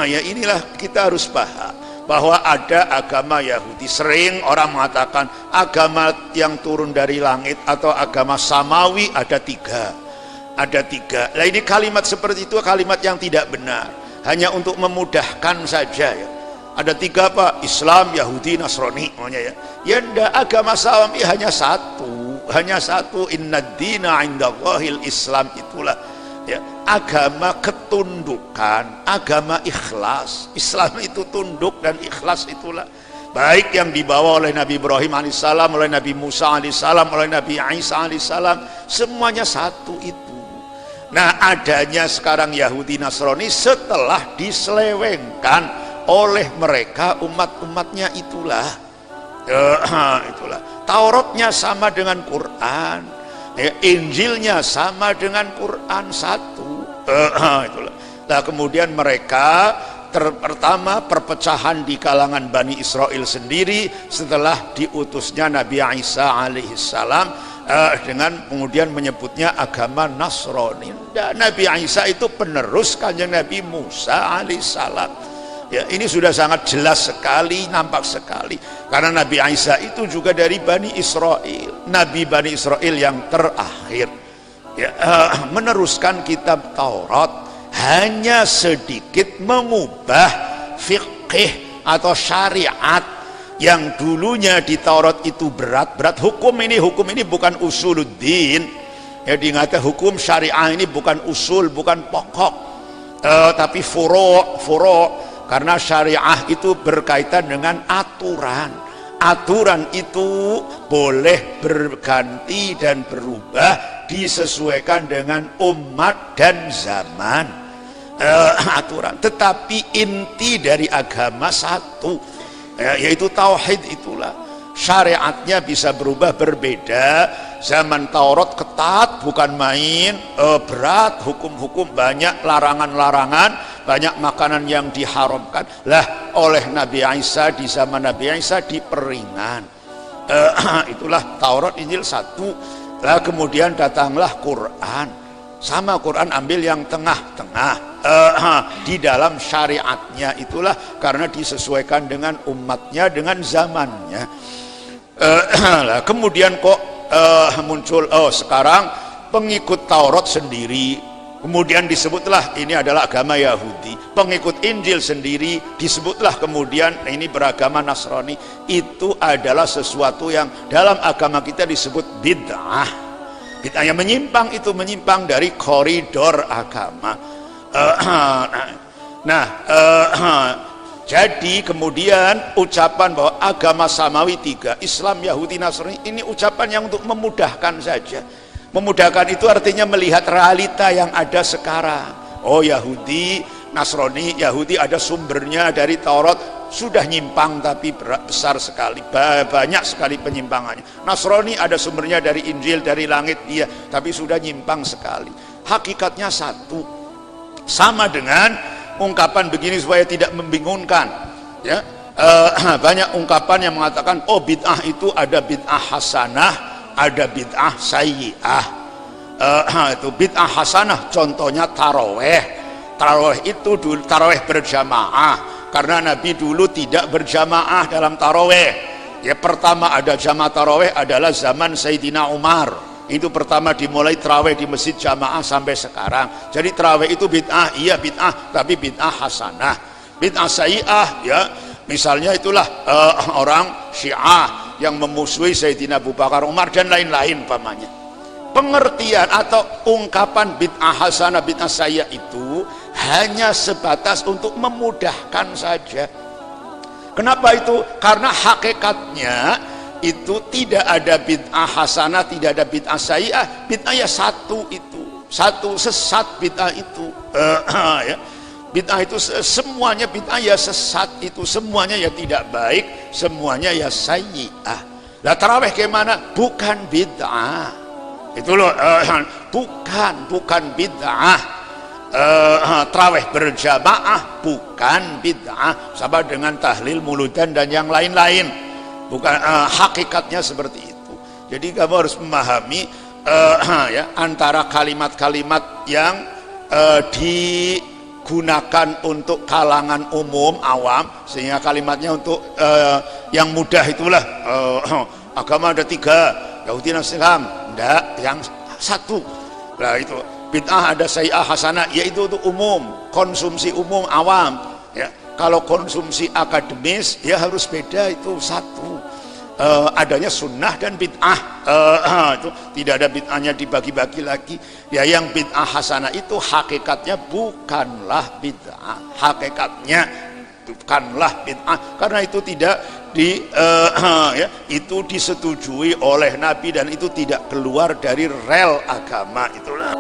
ya inilah kita harus paham bahwa ada agama Yahudi. Sering orang mengatakan agama yang turun dari langit atau agama samawi ada tiga. Ada tiga. Nah ini kalimat seperti itu kalimat yang tidak benar. Hanya untuk memudahkan saja ya. Ada tiga apa? Islam, Yahudi, Nasrani. Ya enggak, agama samawi hanya satu. Hanya satu. Inna dina indallahil Islam, itulah ya, agama ketundukan, agama ikhlas. Islam itu tunduk dan ikhlas, itulah baik yang dibawa oleh Nabi Ibrahim alaihissalam, oleh Nabi Musa alaihissalam, oleh Nabi Isa alaihissalam, semuanya satu itu. Nah adanya sekarang Yahudi Nasrani setelah diselewengkan oleh mereka umat-umatnya, itulah itulah. Tauratnya sama dengan Quran, ya, Injilnya sama dengan Quran, satu. Itulah. Nah kemudian mereka pertama perpecahan di kalangan Bani Israel sendiri setelah diutusnya Nabi Isa alaihissalam, dengan kemudian menyebutnya agama Nasrani. Dan Nabi Isa itu penerus kanjeng Nabi Musa alaihissalam. Ya, ini sudah sangat jelas sekali, nampak sekali. Karena Nabi Isa itu juga dari Bani Israel, Nabi Bani Israel yang terakhir. Ya, meneruskan kitab Taurat, hanya sedikit mengubah fikih atau syariat yang dulunya di Taurat itu berat-berat. Hukum ini bukan usuluddin. Ya, diingat hukum syariah ini bukan usul, bukan pokok, tapi furu'. Karena syariah itu berkaitan dengan aturan. Aturan itu boleh berganti dan berubah disesuaikan dengan umat dan zaman. Aturan. Tetapi inti dari agama satu, yaitu tauhid, itulah. Syariatnya bisa berubah, berbeda. Zaman Taurat ketat, bukan main, berat, hukum-hukum banyak, larangan-larangan, banyak makanan yang diharamkan. Lah oleh Nabi Isa, di zaman Nabi Isa diperingan. Itulah Taurat, Injil satu. Lah kemudian datanglah Quran. Sama Quran ambil yang tengah-tengah, di dalam syariatnya, itulah karena disesuaikan dengan umatnya, dengan zamannya. Lah kemudian kok muncul sekarang pengikut Taurat sendiri, kemudian disebutlah ini adalah agama Yahudi. Pengikut Injil sendiri disebutlah kemudian ini beragama Nasrani. Itu adalah sesuatu yang dalam agama kita disebut bid'ah. Bid'ah yang menyimpang, itu menyimpang dari koridor agama. Jadi kemudian ucapan bahwa agama samawi tiga, Islam, Yahudi, Nasrani, ini ucapan yang untuk memudahkan saja. Memudahkan itu artinya melihat realita yang ada sekarang. Oh Yahudi, Nasrani, Yahudi ada sumbernya dari Taurat, sudah nyimpang tapi besar sekali, banyak sekali penyimpangannya. Nasrani ada sumbernya dari Injil, dari langit, iya, tapi sudah nyimpang sekali. Hakikatnya satu, sama dengan ungkapan begini supaya tidak membingungkan, ya. Banyak ungkapan yang mengatakan oh bid'ah itu ada bid'ah hasanah, ada bid'ah sayyi'ah. Itu bid'ah hasanah contohnya taraweh. Taraweh itu dulu taraweh berjamaah, karena Nabi dulu tidak berjamaah dalam taraweh. Ya pertama ada jamaah taraweh adalah zaman Sayyidina Umar. Itu pertama dimulai tarawih di masjid jamaah sampai sekarang. Jadi tarawih itu bid'ah, iya bid'ah, tapi bid'ah hasanah. Bid'ah sayyi'ah, ya misalnya itulah orang Syiah yang memusuhi Sayyidina Abu Bakar, Umar dan lain-lain umpamanya. Pengertian atau ungkapan bid'ah hasanah, bid'ah sayyi'ah itu hanya sebatas untuk memudahkan saja. Kenapa itu? Karena hakikatnya itu tidak ada bid'ah hasanah, tidak ada bid'ah sayyi'ah. Bid'ah ya satu itu, satu sesat bid'ah itu. Ya. Bid'ah itu semuanya bid'ah ya sesat itu, semuanya ya tidak baik, semuanya ya sayyi'ah. Lah tarawih gimana? Bukan bid'ah. Itu loh, bukan bid'ah. Tarawih berjamaah bukan bid'ah, sama dengan tahlil muludan dan yang lain-lain. Bukan, hakikatnya seperti itu. Jadi kamu harus memahami ya, antara kalimat-kalimat yang digunakan untuk kalangan umum awam, sehingga kalimatnya untuk yang mudah itulah agama ada 3, Yahudi dan Islam, enggak, yang 1. Nah itu bid'ah ada sayyi'ah hasanah, yaitu untuk umum, konsumsi umum awam ya. Kalau konsumsi akademis ya harus beda, itu 1. Adanya sunnah dan bid'ah, itu tidak ada bid'ahnya dibagi-bagi lagi ya. Yang bid'ah hasanah itu hakikatnya bukanlah bid'ah, hakikatnya bukanlah bid'ah, karena itu tidak ya, itu disetujui oleh Nabi dan itu tidak keluar dari rel agama, itulah.